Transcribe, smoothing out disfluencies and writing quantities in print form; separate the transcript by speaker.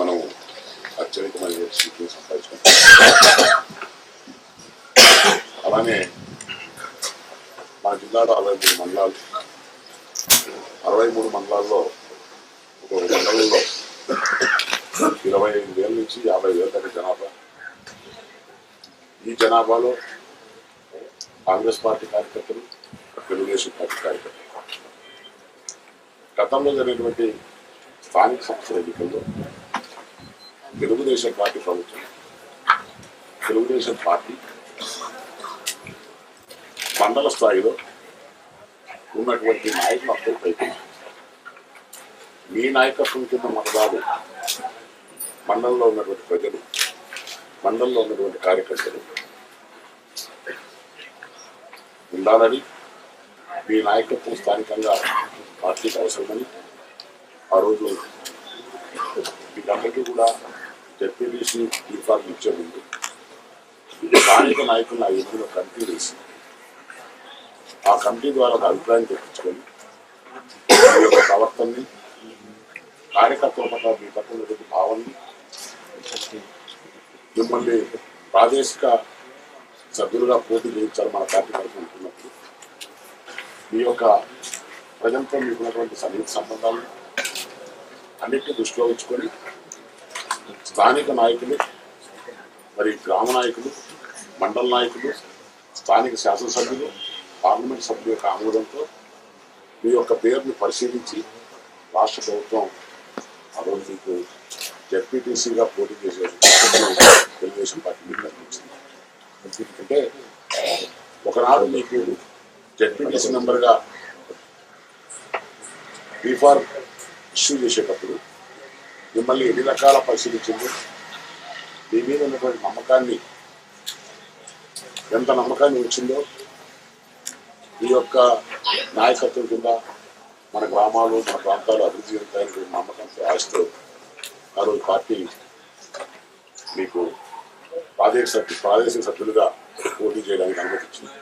Speaker 1: మనం అత్యధికమైన సీట్లు సంపాదించుకుంటాం. అలానే మన జిల్లాలో 63 మండలాలు, 63 మండలాల్లో ఒక మండలంలో 25,000 నుంచి 50,000 దాకా జనాభా. ఈ జనాభాలో కాంగ్రెస్ పార్టీ కార్యకర్తలు, తెలుగుదేశం పార్టీ కార్యకర్తలు. గతంలో జరిగినటువంటి స్థానిక సంస్థల ఎన్నికల్లో తెలుగుదేశం పార్టీ ప్రభుత్వం, తెలుగుదేశం పార్టీ మండల స్థాయిలో ఉన్నటువంటి నాయకులు అప్పుడు పైకి మీ నాయకత్వం కింద మండలాలు, మండలంలో ఉన్నటువంటి ప్రజలు, మండలంలో ఉన్నటువంటి కార్యకర్తలు ఉండాలని, మీ నాయకత్వం స్థానికంగా పార్టీకి అవసరమని ఆ రోజు మీకందరికీ కూడా జెడ్పీటీసీ యూనిఫార్మ్ ఇచ్చే ముందు స్థానిక నాయకులను ఆ ఎన్నికలో కమిటీ వేసి ఆ కమిటీ ద్వారా ఒక అభిప్రాయం తెప్పించుకొని మీ యొక్క ప్రవర్తనని, కార్యకర్తల పట్ల మీ పట్ల ఉన్నటువంటి భావాన్ని, మిమ్మల్ని ప్రాదేశిక సభ్యులుగా పోటీ చేయించాలి మన పార్టీ తరఫున అనుకున్నప్పుడు మీ యొక్క ప్రజలతో మీకున్నటువంటి సన్నిహిత సంబంధాలను అన్నింటినీ దృష్టిలో ఉంచుకొని స్థానిక నాయకులు, మరి గ్రామ నాయకులు, మండల నాయకులు, స్థానిక శాసనసభ్యులు, పార్లమెంట్ సభ్యుల యొక్క ఆమోదంతో మీ యొక్క పేరుని పరిశీలించి రాష్ట్ర ప్రభుత్వం ఆ రోజు మీకు జెడ్పీటీసీగా పోటీ చేసే తెలుగుదేశం పార్టీ మీకు కనిపించింది. అంటే ఒకనాడు మీకు జెడ్పీటీసీ మెంబర్గా యూనిఫార్మ్ ఇష్యూ చేసేటప్పుడు మిమ్మల్ని ఎన్ని రకాల పరిశీలించింది, మీ మీద ఉన్నటువంటి నమ్మకాన్ని, ఎంత నమ్మకాన్ని ఉంచిందో, ఈ యొక్క నాయకత్వం కింద మన గ్రామాలు, మన ప్రాంతాలు అభివృద్ధి చెందుతాయని నమ్మకంతో ఆశతో ఆ రోజు పార్టీ మీకు ప్రాదేశిక సభ్యులుగా పోటీ చేయడానికి అనుమతించింది.